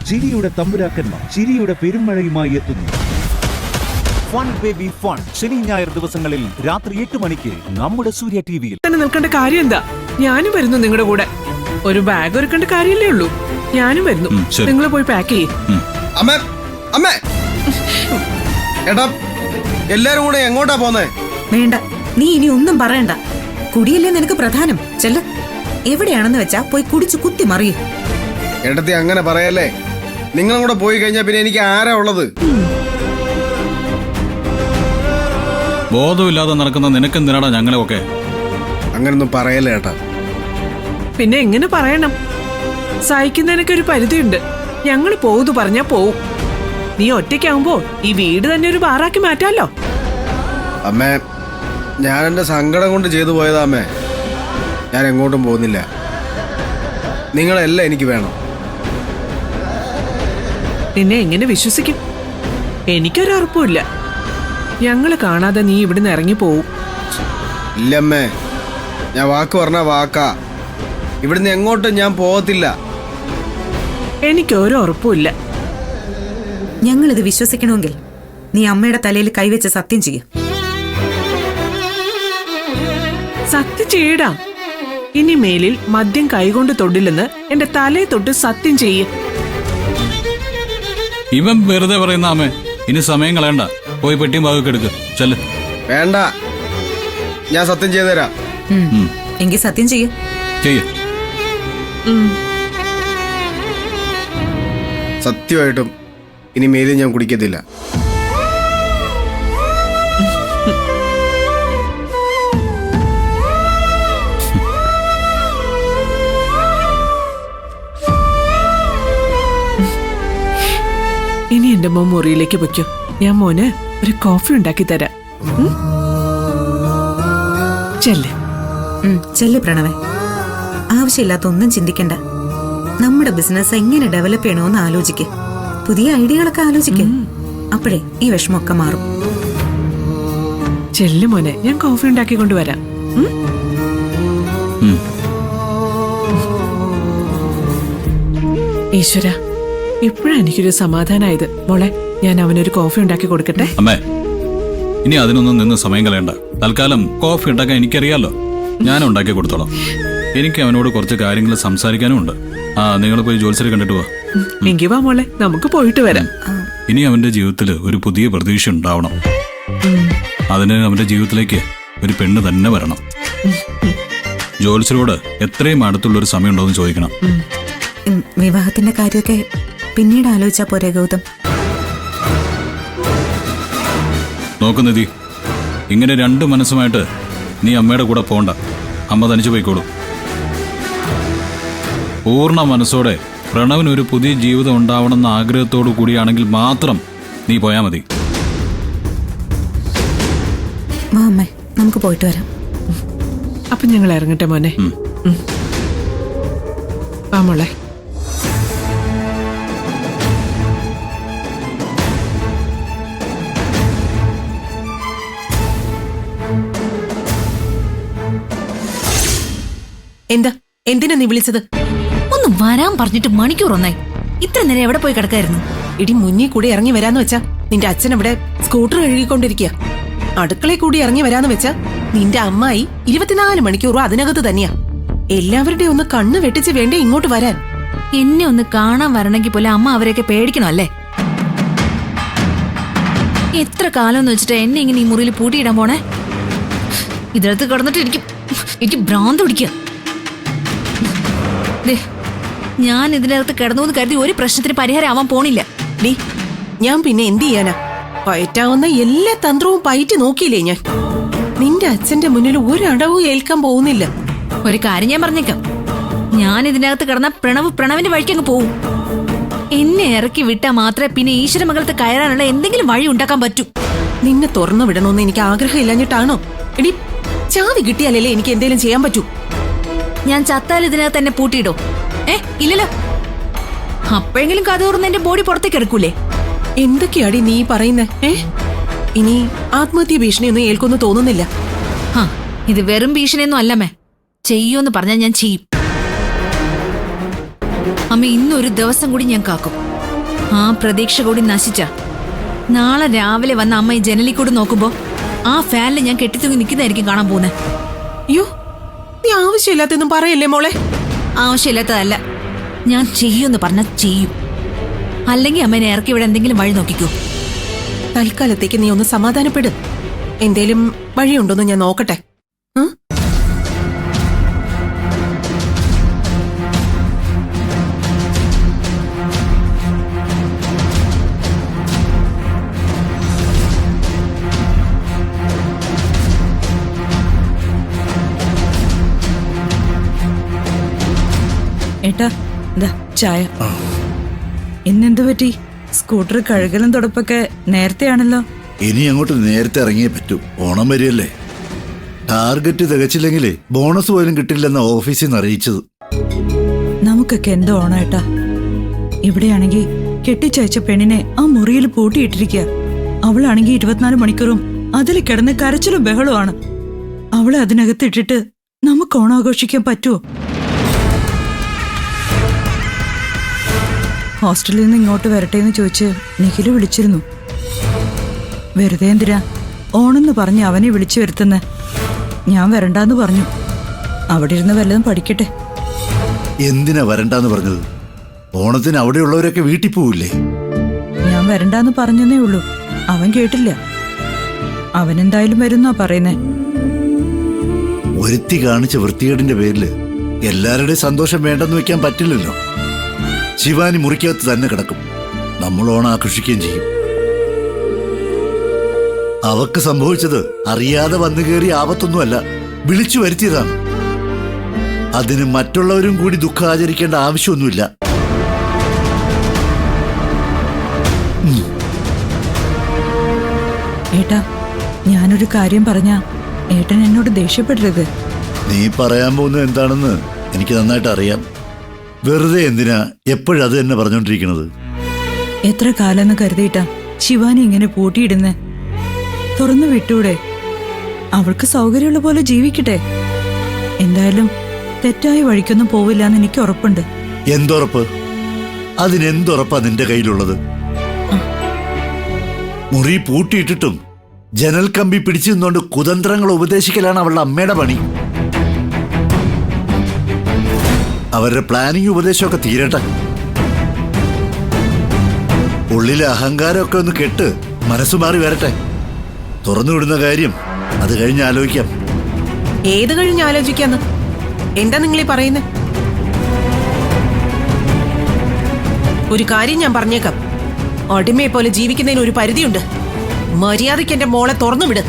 ചിരിയുടെ തമ്പുരാക്കന്മാർ ചിരിയുടെ പെരുമഴയുമായി എത്തുന്നു. ഫൺ ബേബി ഫൺ ശനി ഞായർ ദിവസങ്ങളിൽ രാത്രി 8 മണിക്ക് നമ്മുടെ സൂര്യ ടിവിയിൽ. തന്നെ നിൽക്കേണ്ട കാര്യം എന്താ? ഞാനും വരുന്നു നിങ്ങളുടെ കൂടെ. ഒരു ബാഗ് ഒരുക്കേണ്ട കാര്യമല്ലേ ഉള്ളൂ. ഞാനും വരുന്നു. നിങ്ങൾ പോയി പാക്ക് ചെയ്യേ. എടാ, എല്ലാരും കൂടെ എങ്ങോട്ടാ പോന്നേ? വേണ്ട, നീ ഇനി ഒന്നും പറയണ്ട. കുടിയല്ലേ നിനക്ക് പ്രധാനം. ചെല്ല്, എവിടെയാണെന്ന് വെച്ചാ പോയി കുടിച്ചു കുത്തി മറിയേ. എടത്തി അങ്ങനെ പറയല്ലേ. നിങ്ങളും കൂടെ പോയി കഴിഞ്ഞാ പിന്നെ എനിക്ക് ആരാ ഉള്ളത്? ബോധമില്ലാതെ നടക്കുന്ന നിനക്കെന്തിനാടാ ഞങ്ങളെയൊക്കെ? അങ്ങനൊന്നും പറയല്ലേ ഏട്ടാ. പിന്നെ എങ്ങനെ പറയണം? സഹിക്കുന്നതിനൊക്കെ ഒരു പരിധിയുണ്ട്. ഞങ്ങൾ പോകുന്നു പറഞ്ഞാ പോവും. നീ ഒറ്റയ്ക്കാവുമ്പോ ഈ വീട് തന്നെ ഒരു ബാറാക്കി മാറ്റാലോ. അമ്മേ, ഞാൻ എന്റെ സങ്കടം കൊണ്ട് ചെയ്തു പോയതാ അമ്മേ. ഞാൻ എങ്ങോട്ടും പോകുന്നില്ല. നിങ്ങളെല്ലാം എനിക്ക് വേണം. നിന്നെ എങ്ങനെ വിശ്വസിക്കും? എനിക്കൊരുറപ്പുമില്ല. ഞങ്ങള് കാണാതെ നീ ഇവിടുന്ന് ഇറങ്ങി പോവും. ഇല്ലമ്മേ, ഞാൻ വാക്ക് പറഞ്ഞ വാക്കാ. ഇവിടുന്ന് എങ്ങോട്ടും ഞാൻ പോകത്തില്ല. എനിക്കൊരു ഉറപ്പുമില്ല. ഞങ്ങളിത് വിശ്വസിക്കണമെങ്കിൽ നീ അമ്മയുടെ തലയിൽ കൈവച്ച് സത്യം ചെയ്യും. സത്യം ചെയ്യടാ. ഇനി മേലിൽ മദ്യം കൈകൊണ്ട് തൊടില്ലെന്ന് എന്റെ തലയെ തൊട്ട് സത്യം ചെയ്യ്. ഇവൻ വെറുതെ പറയുന്ന അമ്മേ. ഇനി സമയം കളയണ്ട. പോയി പെട്ടിയും ഭാഗമൊക്കെ എടുക്ക്. ചെല്ല്. വേണ്ട, ഞാൻ സത്യം ചെയ്തു തരാം. എങ്കിൽ സത്യം ചെയ്യ. സത്യമായിട്ടും ഇനി മേലിൽ ഞാൻ കുടിക്കത്തില്ല. ഇനി എന്റെ മോൻ മുറിയിലേക്ക് വെക്കോ. ഞാൻ മോന് ഒരു കോഫി ഉണ്ടാക്കി തരാം. ചെല്ല്. ചെല്ല് പ്രണവേ. ആവശ്യമില്ലാത്ത ഒന്നും ചിന്തിക്കണ്ട. നമ്മുടെ ബിസിനസ് എങ്ങനെ ഡെവലപ്പ് ചെയ്യണമെന്ന് ആലോചിക്ക്. പുതിയ ഐഡിയകളൊക്കെ ആലോചിക്ക്. അപ്പോഴേ ഈ വിഷമമൊക്കെ മാറും. ചെല്ല് മോനെ, ഞാൻ കോഫി ഉണ്ടാക്കി കൊണ്ടുവരാം. ഈശ്വര, ഇപ്പോഴാ എനിക്കൊരു സമാധാനായത്. മോളെ, ഞാൻ അവനൊരു കോഫി ഉണ്ടാക്കി കൊടുക്കട്ടെ? അമ്മേ, ഇനി അതിനൊന്നും നിന്ന് സമയം കളയണ്ട. തൽക്കാലം കോഫി ഉണ്ടാക്കാൻ എനിക്കറിയാലോ. ഞാൻ ഉണ്ടാക്കി കൊടുത്തോളാം. എനിക്ക് അവനോട് കുറച്ച് കാര്യങ്ങൾ സംസാരിക്കാനും ഉണ്ട്. നിങ്ങൾ പോയി ജോത്സ്യരെ കണ്ടിട്ട് പോവാ. എങ്കി വാ മോളെ, നമുക്ക് പോയിട്ട് വരാം. ഇനി അവന്റെ ജീവിതത്തിൽ ഒരു പുതിയ പ്രതീക്ഷ ഉണ്ടാവണം. അതിന് അവന്റെ ജീവിതത്തിലേക്ക് ഒരു പെണ്ണ് തന്നെ വരണം. ജോത്സ്യരോട് എത്രയും അടുത്തുള്ളൊരു സമയം ഉണ്ടോന്ന് ചോദിക്കണം. വിവാഹത്തിന്റെ കാര്യമൊക്കെ പിന്നീട് ആലോചിച്ചാ പോരെ ഗൗതം? നോക്കുന്നിതി, ഇങ്ങനെ രണ്ട് മനസ്സുമായിട്ട് നീ അമ്മയുടെ കൂടെ പോണ്ട. അമ്മ തനിച്ചു പോയിക്കോളൂ. പൂർണ്ണ മനസ്സോടെ പ്രണവിനൊരു പുതിയ ജീവിതം ഉണ്ടാവണമെന്ന ആഗ്രഹത്തോടു കൂടിയാണെങ്കിൽ മാത്രം നീ പോയാ മതി. വാ അമ്മേ, നമുക്ക് പോയിട്ട് വരാം. അപ്പൊ ഞങ്ങൾ ഇറങ്ങട്ടെ മോനെ. വാ മോളെ. എന്താ? എന്തിനാ നീ വിളിച്ചത്? ഒന്ന് വരാൻ പറഞ്ഞിട്ട് മണിക്കൂർ ഒന്നായി. ഇത്ര നേരം എവിടെ പോയി കിടക്കായിരുന്നു? ഇടി മുന്നിൽ കൂടി ഇറങ്ങി വരാന്ന് വെച്ചാ നിന്റെ അച്ഛൻ അവിടെ സ്കൂട്ടർ കഴുകിക്കൊണ്ടിരിക്കുക. അടുക്കളയിൽ കൂടി ഇറങ്ങി വരാന്ന് വെച്ചാ നിന്റെ അമ്മായി 24 മണിക്കൂറും അതിനകത്ത് തന്നെയാ. എല്ലാവരുടെയും ഒന്ന് കണ്ണ് വെട്ടിച്ച് വേണ്ടേ ഇങ്ങോട്ട് വരാൻ? എന്നെ ഒന്ന് കാണാൻ വരണമെങ്കിൽ പോലെ അമ്മ അവരെയൊക്കെ പേടിക്കണം അല്ലേ? എത്ര കാലം എന്ന് വെച്ചിട്ട് എന്നെ ഇങ്ങനെ ഈ മുറിയിൽ പൂട്ടിയിടാൻ പോണേ? ഇതിനകത്ത് കിടന്നിട്ട് എനിക്ക് ഭ്രാന്ത് പിടിക്കുക. ഞാൻ ഇതിനകത്ത് കിടന്നു എന്ന് കരുതി ഒരു പ്രശ്നത്തിന് പരിഹാരം ആവാൻ പോണില്ല. ഡീ, ഞാൻ പിന്നെ എന്ത് ചെയ്യാനാ? പയറ്റാവുന്ന എല്ലാ തന്ത്രവും പയറ്റി നോക്കിയില്ലേ ഞാൻ. നിന്റെ അച്ഛന്റെ മുന്നിൽ ഒരടവും ഏൽക്കാൻ പോകുന്നില്ല. ഒരു കാര്യം ഞാൻ പറഞ്ഞേക്കാം. ഞാൻ ഇതിനകത്ത് കിടന്ന പ്രണവിന്റെ വഴിക്ക് അങ്ങ് പോവും. എന്നെ ഇറക്കി വിട്ടാൽ മാത്രമേ പിന്നെ ഈശ്വരമംഗലത്ത് കയറാനുള്ള എന്തെങ്കിലും വഴി ഉണ്ടാക്കാൻ പറ്റൂ. നിന്നെ തുറന്നു വിടണമെന്ന് എനിക്ക് ആഗ്രഹം ഇല്ലാഞ്ഞിട്ടാണോ? എടി, ചാവി കിട്ടിയാലല്ലേ എനിക്ക് എന്തേലും ചെയ്യാൻ പറ്റൂ. ഞാൻ ചത്താൽ ഇതിനകത്ത് തന്നെ പൂട്ടിയിടോ? ഇല്ലല്ലോ. അപ്പോഴെങ്കിലും കഥ തുറന്ന് എന്റെ ബോഡി പുറത്തേക്ക് എടുക്കൂലേ? എന്തൊക്കെയാടി നീ പറയുന്നേ? ഇനി ആത്മഹത്യ ഭീഷണിയൊന്നും ഏൽക്കൊന്നും തോന്നുന്നില്ല. ഇത് വെറും ഭീഷണിയൊന്നും അല്ലമ്മേ. ചെയ്യൂന്ന് പറഞ്ഞാൽ ഞാൻ ചെയ്യും. അമ്മ ഇന്നൊരു ദിവസം കൂടി ഞാൻ കാക്കും. ആ പ്രതീക്ഷ കൂടി നശിച്ച നാളെ രാവിലെ വന്ന അമ്മ ഈ ജനലിൽ കൂടി നോക്കുമ്പോ ആ ഫാനിൽ ഞാൻ കെട്ടിത്തൂങ്ങി നിൽക്കുന്നതായിരിക്കും കാണാൻ പോകുന്നത്. അയ്യോ, നീ ആവശ്യമില്ലാത്തൊന്നും പറയല്ലേ മോളെ. ആവശ്യമില്ലാത്തതല്ല, ഞാൻ ചെയ്യൂന്ന് പറഞ്ഞാൽ ചെയ്യും. അല്ലെങ്കിൽ അമ്മേനെ ഇറക്കി ഇവിടെ എന്തെങ്കിലും വഴി നോക്കിക്കോ. തൽക്കാലത്തേക്ക് നീ ഒന്ന് സമാധാനപ്പെട്. എന്തേലും വഴിയുണ്ടോന്ന് ഞാൻ നോക്കട്ടെ. ഉം? ഏട്ടാ എന്താ ചായ. ഇന്നെന്തു പറ്റി? സ്കൂട്ടർ കഴുകലും തുടപ്പൊക്കെ നേരത്തെയാണല്ലോ. ഇനി അങ്ങോട്ട് നേരത്തെ ഇറങ്ങിയേ പറ്റൂ. ഓണം വരികയല്ലേ. ടാർഗറ്റ് തികച്ചില്ലെങ്കിലേ ബോണസ് പോലും കിട്ടില്ലെന്ന ഓഫീസിൽ നിന്ന് അറിയിച്ചത്. നമുക്കൊക്കെ എന്തോ ഓണം ഏട്ടാ. ഇവിടെയാണെങ്കിൽ കെട്ടിച്ചയച്ച പെണ്ണിനെ ആ മുറിയിൽ പൂട്ടിയിട്ടിരിക്കുക. അവളാണെങ്കിൽ 24 മണിക്കൂറും അതിൽ കിടന്ന് കരച്ചിലും ബഹളമാണ്. അവളെ അതിനകത്തിട്ടിട്ട് നമുക്ക് ഓണം ആഘോഷിക്കാൻ പറ്റുമോ? ഹോസ്റ്റലിൽ നിന്ന് ഇങ്ങോട്ട് വരട്ടെ എന്ന് ചോദിച്ച് നിഖില് വിളിച്ചിരുന്നു. വെറുതെ എന്തിനാ ഓണെന്ന് പറഞ്ഞ് അവനെ വിളിച്ചു വരുത്തുന്ന. ഞാൻ വരണ്ടാന്ന് പറഞ്ഞു. അവിടെ ഇരുന്ന് വല്ലതും പഠിക്കട്ടെ. എന്തിനാ വരണ്ടാന്ന് പറഞ്ഞത്? ഓണത്തിന് അവിടെയുള്ളവരൊക്കെ വീട്ടിൽ പോവില്ലേ? ഞാൻ വരണ്ടാന്ന് പറഞ്ഞതേ ഉള്ളൂ. അവൻ കേട്ടില്ല. അവനെന്തായാലും വരുന്നാ പറയുന്നേ. ഒരുത്തി കാണിച്ച വൃത്തികേടിന്റെ പേരില് എല്ലാവരുടെയും സന്തോഷം വേണ്ടെന്ന് വെക്കാൻ പറ്റില്ലല്ലോ. ശിവാനി മുറിക്കകത്ത് തന്നെ കിടക്കും. നമ്മൾ ഓണം ആഘോഷിക്കുകയും ചെയ്യും. അവക്ക് സംഭവിച്ചത് അറിയാതെ വന്നു കയറിയ ആപത്തൊന്നുമല്ല, വിളിച്ചു വരുത്തിയതാണ്. അതിന് മറ്റുള്ളവരും കൂടി ദുഃഖം ആചരിക്കേണ്ട ആവശ്യമൊന്നുമില്ല. ഏട്ടാ, ഞാനൊരു കാര്യം പറഞ്ഞാ ഏട്ടൻ എന്നോട് ദേഷ്യപ്പെടരുത്. നീ പറയാൻ പോകുന്നത് എന്താണെന്ന് എനിക്ക് നന്നായിട്ട് അറിയാം. വെറുതെ എന്തിനാ എപ്പോഴത് തന്നെ പറഞ്ഞോണ്ടിരിക്കണത്? എത്ര കാലെന്ന് കരുതിയിട്ടാ ശിവാനി ഇങ്ങനെ പൂട്ടിയിടുന്നേ? തുറന്നു വിട്ടൂടെ? അവൾക്ക് സൗകര്യമുള്ള പോലെ ജീവിക്കട്ടെ. എന്തായാലും തെറ്റായ വഴിക്കൊന്നും പോവില്ലെന്ന് എനിക്ക് ഉറപ്പുണ്ട്. എന്തുറപ്പ്? അതിനെന്തുറപ്പാ നിന്റെ കയ്യിലുള്ളത്? മുറി പൂട്ടിയിട്ടിട്ടും ജനൽ കമ്പി പിടിച്ചു നിന്നുകൊണ്ട് കുതന്ത്രങ്ങൾ ഉപദേശിക്കലാണ് അവളുടെ അമ്മയുടെ പണി. അവരുടെ പ്ലാനിങ് ഉപദേശമൊക്കെ തീരട്ടെ. ഉള്ളിലെ അഹങ്കാരമൊക്കെ ഒന്ന് കെട്ട് മനസ്സു മാറി വരട്ടെ. തുറന്നുവിടുന്ന കാര്യം അത് കഴിഞ്ഞ് ആലോചിക്കാം. ഏത് കഴിഞ്ഞ് ആലോചിക്കാന്ന്? എന്താ നിങ്ങളീ പറയുന്നേ? ഒരു കാര്യം ഞാൻ പറഞ്ഞേക്കാം. അടിമയെ പോലെ ജീവിക്കുന്നതിന് ഒരു പരിധിയുണ്ട്. മര്യാദയ്ക്ക് എന്റെ മോളെ തുറന്നു വിട്.